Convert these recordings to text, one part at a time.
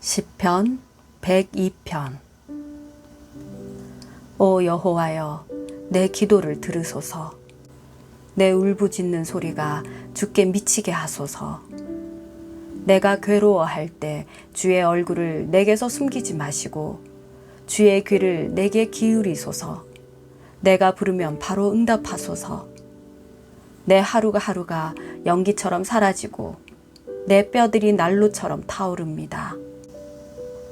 시편 102편. 오 여호와여, 내 기도를 들으소서. 내 울부짖는 소리가 주께 미치게 하소서. 내가 괴로워할 때 주의 얼굴을 내게서 숨기지 마시고 주의 귀를 내게 기울이소서. 내가 부르면 바로 응답하소서. 내 하루가 연기처럼 사라지고 내 뼈들이 난로처럼 타오릅니다.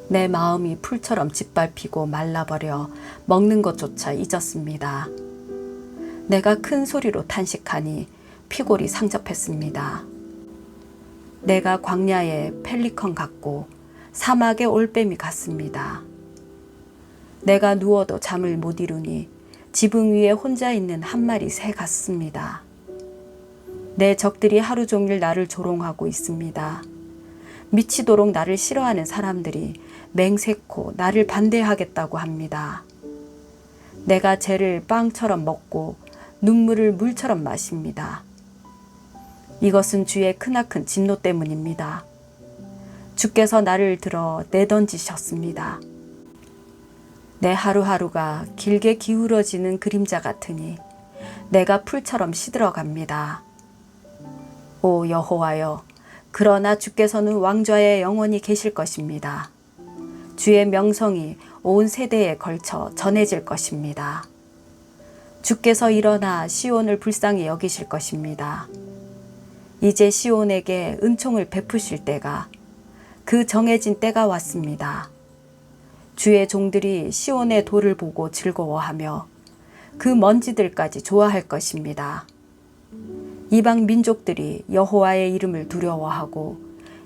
내 마음이 풀처럼 짓밟히고 말라버려 먹는 것조차 잊었습니다. 내가 큰 소리로 탄식하니 피골이 상접했습니다. 내가 광야의 펠리컨 같고 사막의 올빼미 같습니다. 내가 누워도 잠을 못 이루니 지붕 위에 혼자 있는 한 마리 새 같습니다. 내 적들이 하루 종일 나를 조롱하고 있습니다. 미치도록 나를 싫어하는 사람들이 맹세코 나를 반대하겠다고 합니다. 내가 죄를 빵처럼 먹고 눈물을 물처럼 마십니다. 이것은 주의 크나큰 진노 때문입니다. 주께서 나를 들어 내던지셨습니다. 내 하루하루가 길게 기울어지는 그림자 같으니 내가 풀처럼 시들어갑니다. 오 여호와여, 그러나 주께서는 왕좌에 영원히 계실 것입니다. 주의 명성이 온 세대에 걸쳐 전해질 것입니다. 주께서 일어나 시온을 불쌍히 여기실 것입니다. 이제 시온에게 은총을 베푸실 때가, 그 정해진 때가 왔습니다. 주의 종들이 시온의 돌을 보고 즐거워하며 그 먼지들까지 좋아할 것입니다. 이방 민족들이 여호와의 이름을 두려워하고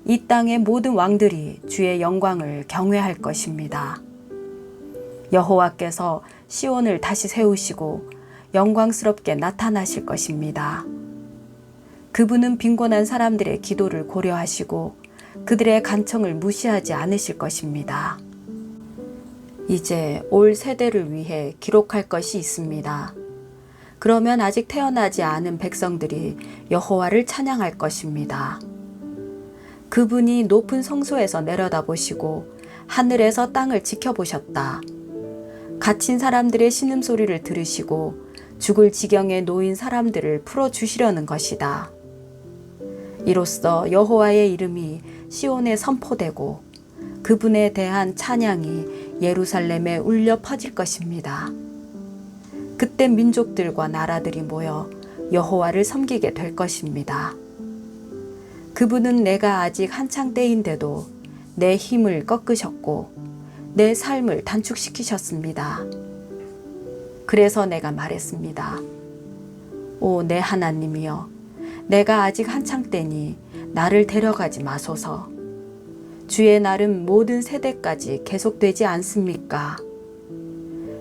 이 땅의 모든 왕들이 주의 영광을 경외할 것입니다. 여호와께서 시온을 다시 세우시고 영광스럽게 나타나실 것입니다. 그분은 빈곤한 사람들의 기도를 고려하시고 그들의 간청을 무시하지 않으실 것입니다. 이제 올 세대를 위해 기록할 것이 있습니다. 그러면 아직 태어나지 않은 백성들이 여호와를 찬양할 것입니다. 그분이 높은 성소에서 내려다보시고 하늘에서 땅을 지켜보셨다. 갇힌 사람들의 신음소리를 들으시고 죽을 지경에 놓인 사람들을 풀어주시려는 것이다. 이로써 여호와의 이름이 시온에 선포되고 그분에 대한 찬양이 예루살렘에 울려 퍼질 것입니다. 그때 민족들과 나라들이 모여 여호와를 섬기게 될 것입니다. 그분은 내가 아직 한창 때인데도 내 힘을 꺾으셨고 내 삶을 단축시키셨습니다. 그래서 내가 말했습니다. 오 내 하나님이여, 내가 아직 한창 때니 나를 데려가지 마소서. 주의 날은 모든 세대까지 계속되지 않습니까?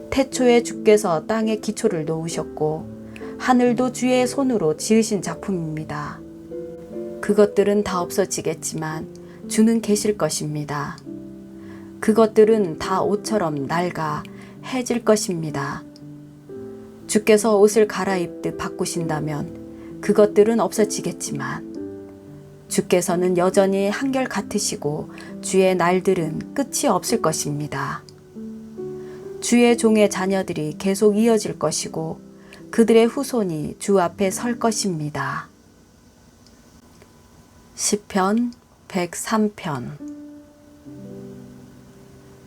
태초에 주께서 땅에 기초를 놓으셨고 하늘도 주의 손으로 지으신 작품입니다. 그것들은 다 없어지겠지만 주는 계실 것입니다. 그것들은 다 옷처럼 낡아 해질 것입니다. 주께서 옷을 갈아입듯 바꾸신다면 그것들은 없어지겠지만 주께서는 여전히 한결같으시고 주의 날들은 끝이 없을 것입니다. 주의 종의 자녀들이 계속 이어질 것이고 그들의 후손이 주 앞에 설 것입니다. 시편 103편.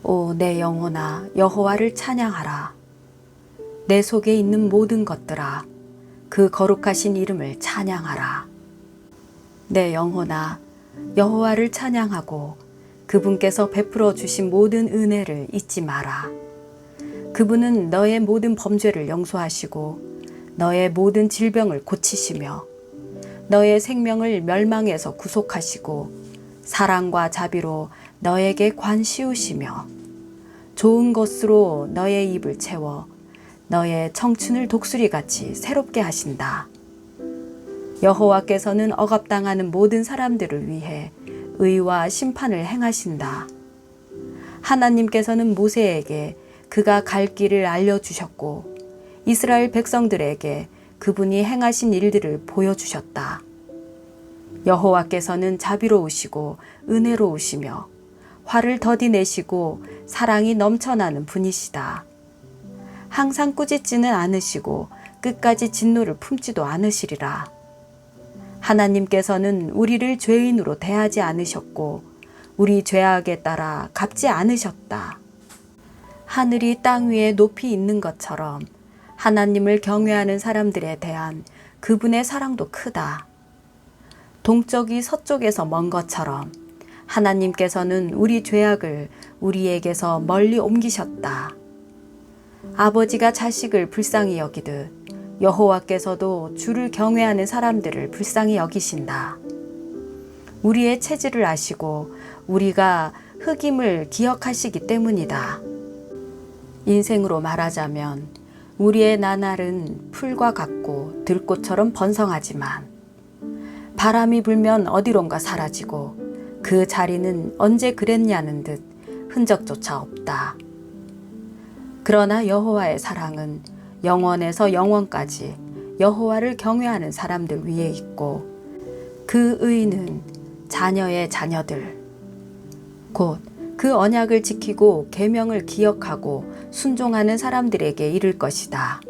오 내 영혼아, 여호와를 찬양하라. 내 속에 있는 모든 것들아, 그 거룩하신 이름을 찬양하라. 내 영혼아, 여호와를 찬양하고 그분께서 베풀어 주신 모든 은혜를 잊지 마라. 그분은 너의 모든 범죄를 용서하시고 너의 모든 질병을 고치시며 너의 생명을 멸망에서 구속하시고 사랑과 자비로 너에게 관 씌우시며 좋은 것으로 너의 입을 채워 너의 청춘을 독수리같이 새롭게 하신다. 여호와께서는 억압당하는 모든 사람들을 위해 의와 심판을 행하신다. 하나님께서는 모세에게 그가 갈 길을 알려주셨고 이스라엘 백성들에게 그분이 행하신 일들을 보여주셨다. 여호와께서는 자비로우시고 은혜로우시며 화를 더디 내시고 사랑이 넘쳐나는 분이시다. 항상 꾸짖지는 않으시고 끝까지 진노를 품지도 않으시리라. 하나님께서는 우리를 죄인으로 대하지 않으셨고 우리 죄악에 따라 갚지 않으셨다. 하늘이 땅 위에 높이 있는 것처럼 하나님을 경외하는 사람들에 대한 그분의 사랑도 크다. 동쪽이 서쪽에서 먼 것처럼 하나님께서는 우리 죄악을 우리에게서 멀리 옮기셨다. 아버지가 자식을 불쌍히 여기듯 여호와께서도 주를 경외하는 사람들을 불쌍히 여기신다. 우리의 체질을 아시고 우리가 흑임을 기억하시기 때문이다. 인생으로 말하자면 우리의 나날은 풀과 같고 들꽃처럼 번성하지만 바람이 불면 어디론가 사라지고 그 자리는 언제 그랬냐는 듯 흔적조차 없다. 그러나 여호와의 사랑은 영원에서 영원까지 여호와를 경외하는 사람들 위에 있고 그 의는 자녀의 자녀들 곧 그 언약을 지키고 계명을 기억하고 순종하는 사람들에게 이를 것이다.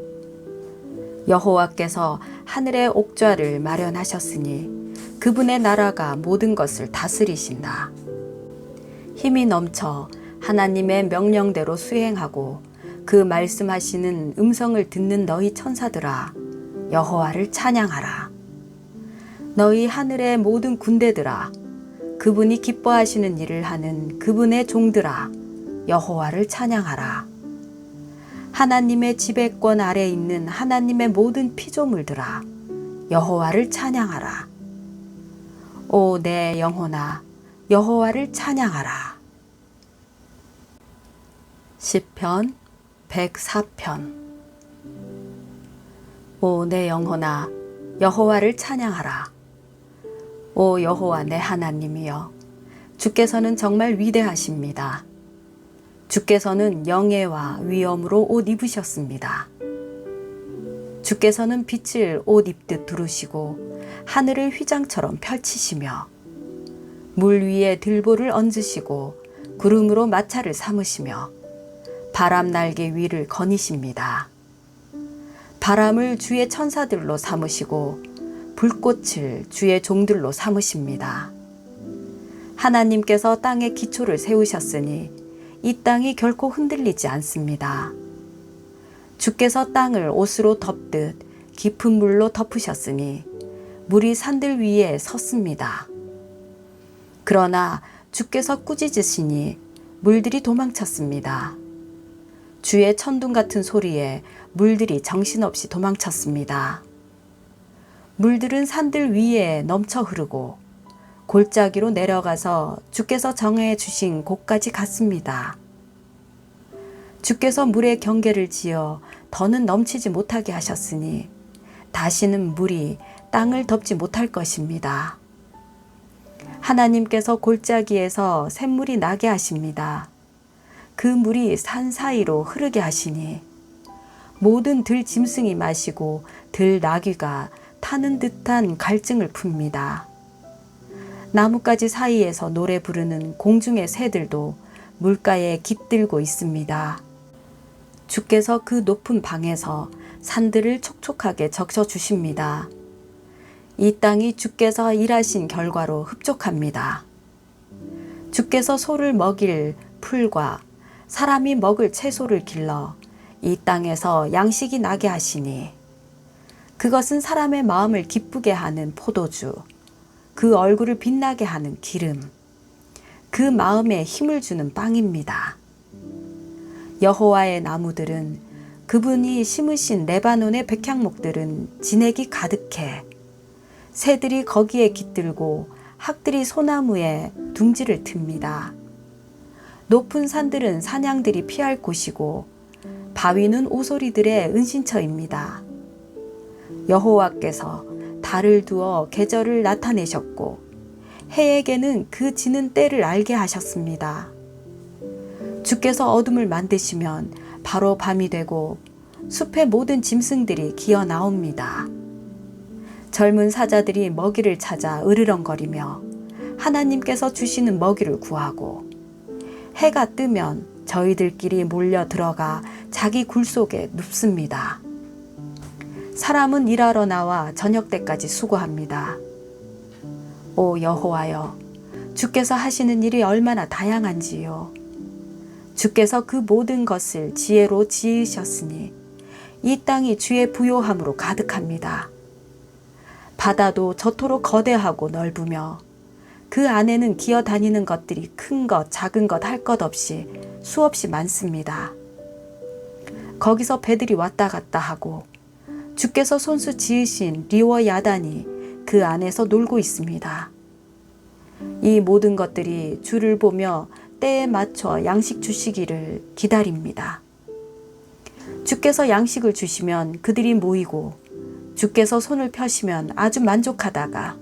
여호와께서 하늘의 옥좌를 마련하셨으니 그분의 나라가 모든 것을 다스리신다. 힘이 넘쳐 하나님의 명령대로 수행하고 그 말씀하시는 음성을 듣는 너희 천사들아, 여호와를 찬양하라. 너희 하늘의 모든 군대들아, 그분이 기뻐하시는 일을 하는 그분의 종들아, 여호와를 찬양하라. 하나님의 지배권 아래 있는 하나님의 모든 피조물들아, 여호와를 찬양하라. 오 내 영혼아, 여호와를 찬양하라. 시편 104편. 오 내 영혼아, 여호와를 찬양하라. 오 여호와 내 하나님이여, 주께서는 정말 위대하십니다. 주께서는 영예와 위엄으로 옷 입으셨습니다. 주께서는 빛을 옷 입듯 두르시고 하늘을 휘장처럼 펼치시며 물 위에 들보를 얹으시고 구름으로 마차를 삼으시며 바람 날개 위를 거니십니다. 바람을 주의 천사들로 삼으시고 불꽃을 주의 종들로 삼으십니다. 하나님께서 땅에 기초를 세우셨으니 이 땅이 결코 흔들리지 않습니다. 주께서 땅을 옷으로 덮듯 깊은 물로 덮으셨으니 물이 산들 위에 섰습니다. 그러나 주께서 꾸짖으시니 물들이 도망쳤습니다. 주의 천둥 같은 소리에 물들이 정신없이 도망쳤습니다. 물들은 산들 위에 넘쳐 흐르고 골짜기로 내려가서 주께서 정해 주신 곳까지 갔습니다. 주께서 물의 경계를 지어 더는 넘치지 못하게 하셨으니 다시는 물이 땅을 덮지 못할 것입니다. 하나님께서 골짜기에서 샘물이 나게 하십니다. 그 물이 산 사이로 흐르게 하시니 모든 들 짐승이 마시고 들 나귀가 타는 듯한 갈증을 풉니다. 나뭇가지 사이에서 노래 부르는 공중의 새들도 물가에 깃들고 있습니다. 주께서 그 높은 방에서 산들을 촉촉하게 적셔 주십니다. 이 땅이 주께서 일하신 결과로 흡족합니다. 주께서 소를 먹일 풀과 사람이 먹을 채소를 길러 이 땅에서 양식이 나게 하시니 그것은 사람의 마음을 기쁘게 하는 포도주, 그 얼굴을 빛나게 하는 기름, 그 마음에 힘을 주는 빵입니다. 여호와의 나무들은 그분이 심으신 레바논의 백향목들은 진액이 가득해 새들이 거기에 깃들고 학들이 소나무에 둥지를 틉니다. 높은 산들은 사냥들이 피할 곳이고 바위는 오소리들의 은신처입니다. 여호와께서 달을 두어 계절을 나타내셨고 해에게는 그 지는 때를 알게 하셨습니다. 주께서 어둠을 만드시면 바로 밤이 되고 숲의 모든 짐승들이 기어 나옵니다. 젊은 사자들이 먹이를 찾아 으르렁거리며 하나님께서 주시는 먹이를 구하고 해가 뜨면 저희들끼리 몰려 들어가 자기 굴 속에 눕습니다. 사람은 일하러 나와 저녁 때까지 수고합니다. 오 여호와여, 주께서 하시는 일이 얼마나 다양한지요. 주께서 그 모든 것을 지혜로 지으셨으니 이 땅이 주의 부요함으로 가득합니다. 바다도 저토록 거대하고 넓으며 그 안에는 기어다니는 것들이 큰 것, 작은 것 할 것 없이 수없이 많습니다. 거기서 배들이 왔다 갔다 하고 주께서 손수 지으신 리워 야단이 그 안에서 놀고 있습니다. 이 모든 것들이 주를 보며 때에 맞춰 양식 주시기를 기다립니다. 주께서 양식을 주시면 그들이 모이고 주께서 손을 펴시면 아주 만족하다가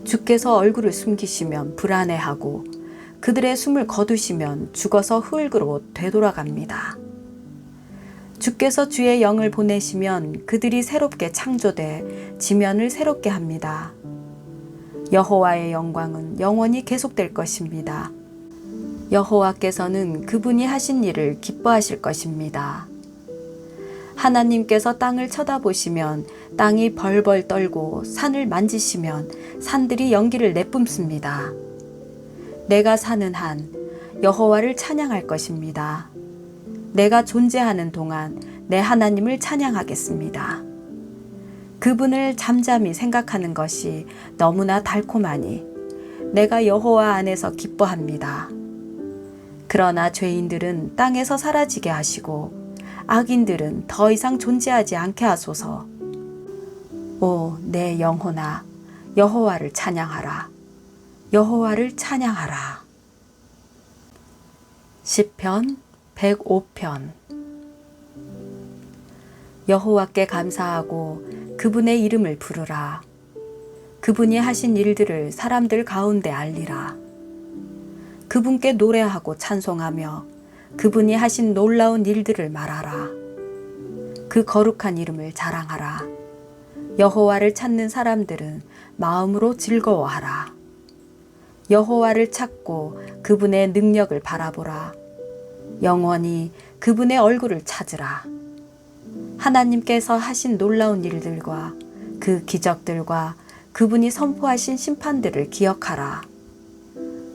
주께서 얼굴을 숨기시면 불안해하고 그들의 숨을 거두시면 죽어서 흙으로 되돌아갑니다. 주께서 주의 영을 보내시면 그들이 새롭게 창조돼 지면을 새롭게 합니다. 여호와의 영광은 영원히 계속될 것입니다. 여호와께서는 그분이 하신 일을 기뻐하실 것입니다. 하나님께서 땅을 쳐다보시면 땅이 벌벌 떨고 산을 만지시면 산들이 연기를 내뿜습니다. 내가 사는 한 여호와를 찬양할 것입니다. 내가 존재하는 동안 내 하나님을 찬양하겠습니다. 그분을 잠잠히 생각하는 것이 너무나 달콤하니 내가 여호와 안에서 기뻐합니다. 그러나 죄인들은 땅에서 사라지게 하시고 악인들은 더 이상 존재하지 않게 하소서. 오, 내 영혼아, 여호와를 찬양하라. 여호와를 찬양하라. 시편 105편. 여호와께 감사하고 그분의 이름을 부르라. 그분이 하신 일들을 사람들 가운데 알리라. 그분께 노래하고 찬송하며 그분이 하신 놀라운 일들을 말하라. 그 거룩한 이름을 자랑하라. 여호와를 찾는 사람들은 마음으로 즐거워하라. 여호와를 찾고 그분의 능력을 바라보라. 영원히 그분의 얼굴을 찾으라. 하나님께서 하신 놀라운 일들과 그 기적들과 그분이 선포하신 심판들을 기억하라.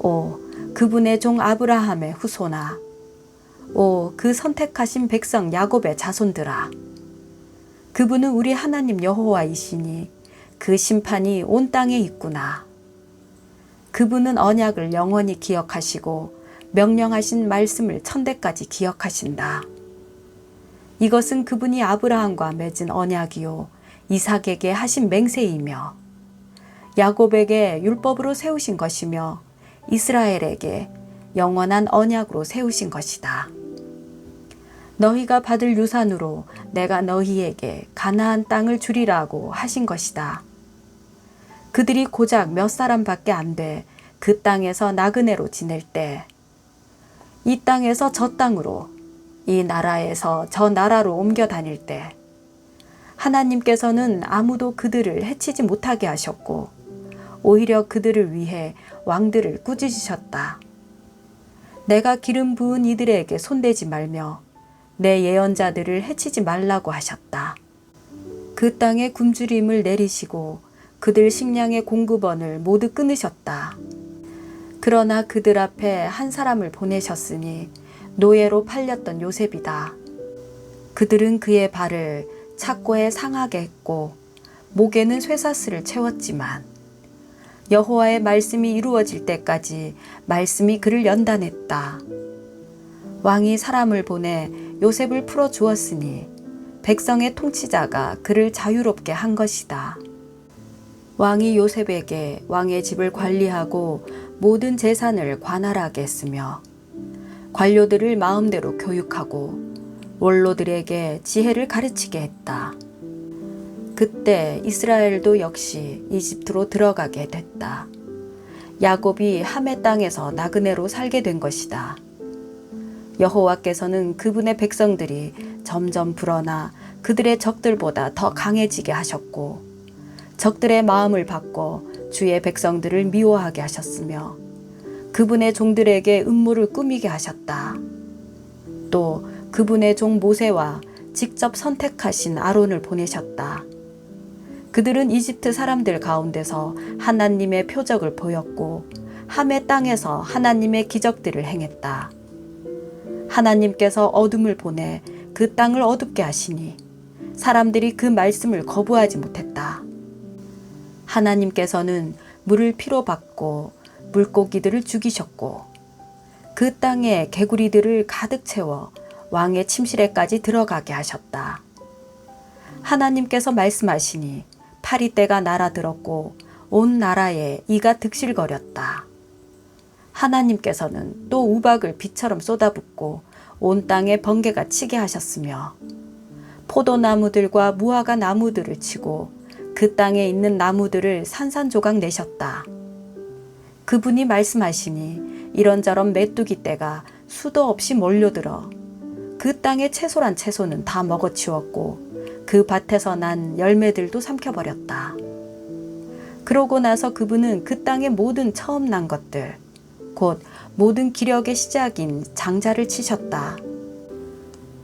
오, 그분의 종 아브라함의 후손아. 오, 그 선택하신 백성 야곱의 자손들아. 그분은 우리 하나님 여호와이시니 그 심판이 온 땅에 있구나. 그분은 언약을 영원히 기억하시고 명령하신 말씀을 천대까지 기억하신다. 이것은 그분이 아브라함과 맺은 언약이요 이삭에게 하신 맹세이며 야곱에게 율법으로 세우신 것이며 이스라엘에게 영원한 언약으로 세우신 것이다. 너희가 받을 유산으로 내가 너희에게 가나안 땅을 주리라고 하신 것이다. 그들이 고작 몇 사람밖에 안 돼 그 땅에서 나그네로 지낼 때, 이 땅에서 저 땅으로, 이 나라에서 저 나라로 옮겨 다닐 때, 하나님께서는 아무도 그들을 해치지 못하게 하셨고, 오히려 그들을 위해 왕들을 꾸짖으셨다. 내가 기름 부은 이들에게 손대지 말며 내 예언자들을 해치지 말라고 하셨다. 그 땅에 굶주림을 내리시고 그들 식량의 공급원을 모두 끊으셨다. 그러나 그들 앞에 한 사람을 보내셨으니 노예로 팔렸던 요셉이다. 그들은 그의 발을 착고에 상하게 했고 목에는 쇠사슬을 채웠지만 여호와의 말씀이 이루어질 때까지 말씀이 그를 연단했다. 왕이 사람을 보내 요셉을 풀어 주었으니 백성의 통치자가 그를 자유롭게 한 것이다. 왕이 요셉에게 왕의 집을 관리하고 모든 재산을 관할하게 했으며 관료들을 마음대로 교육하고 원로들에게 지혜를 가르치게 했다. 그때 이스라엘도 역시 이집트로 들어가게 됐다. 야곱이 함의 땅에서 나그네로 살게 된 것이다. 여호와께서는 그분의 백성들이 점점 불어나 그들의 적들보다 더 강해지게 하셨고 적들의 마음을 바꿔 주의 백성들을 미워하게 하셨으며 그분의 종들에게 음모를 꾸미게 하셨다. 또 그분의 종 모세와 직접 선택하신 아론을 보내셨다. 그들은 이집트 사람들 가운데서 하나님의 표적을 보였고 함의 땅에서 하나님의 기적들을 행했다. 하나님께서 어둠을 보내 그 땅을 어둡게 하시니 사람들이 그 말씀을 거부하지 못했다. 하나님께서는 물을 피로 받고 물고기들을 죽이셨고 그 땅에 개구리들을 가득 채워 왕의 침실에까지 들어가게 하셨다. 하나님께서 말씀하시니 파리떼가 날아들었고 온 나라에 이가 득실거렸다. 하나님께서는 또 우박을 비처럼 쏟아붓고 온 땅에 번개가 치게 하셨으며 포도나무들과 무화과 나무들을 치고 그 땅에 있는 나무들을 산산조각 내셨다. 그분이 말씀하시니 이런저런 메뚜기 떼가 수도 없이 몰려들어 그 땅의 채소란 채소는 다 먹어치웠고 그 밭에서 난 열매들도 삼켜버렸다. 그러고 나서 그분은 그 땅의 모든 처음 난 것들, 곧 모든 기력의 시작인 장자를 치셨다.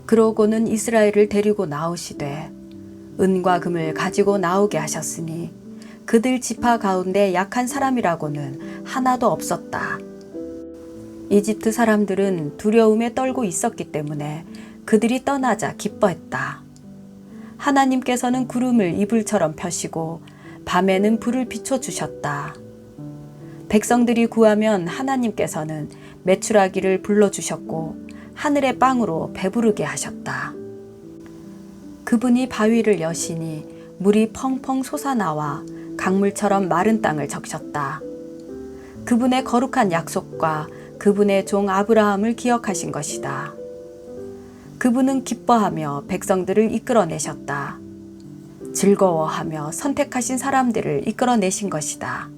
그러고는 이스라엘을 데리고 나오시되 은과 금을 가지고 나오게 하셨으니 그들 지파 가운데 약한 사람이라고는 하나도 없었다. 이집트 사람들은 두려움에 떨고 있었기 때문에 그들이 떠나자 기뻐했다. 하나님께서는 구름을 이불처럼 펴시고 밤에는 불을 비춰주셨다. 백성들이 구하면 하나님께서는 메추라기를 불러주셨고 하늘의 빵으로 배부르게 하셨다. 그분이 바위를 여시니 물이 펑펑 솟아나와 강물처럼 마른 땅을 적셨다. 그분의 거룩한 약속과 그분의 종 아브라함을 기억하신 것이다. 그분은 기뻐하며 백성들을 이끌어내셨다. 즐거워하며 선택하신 사람들을 이끌어내신 것이다.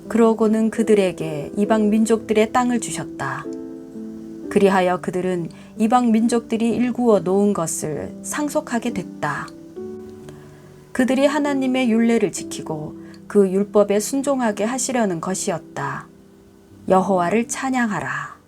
그러고는 그들에게 이방 민족들의 땅을 주셨다. 그리하여 그들은 이방 민족들이 일구어 놓은 것을 상속하게 됐다. 그들이 하나님의 율례를 지키고 그 율법에 순종하게 하시려는 것이었다. 여호와를 찬양하라.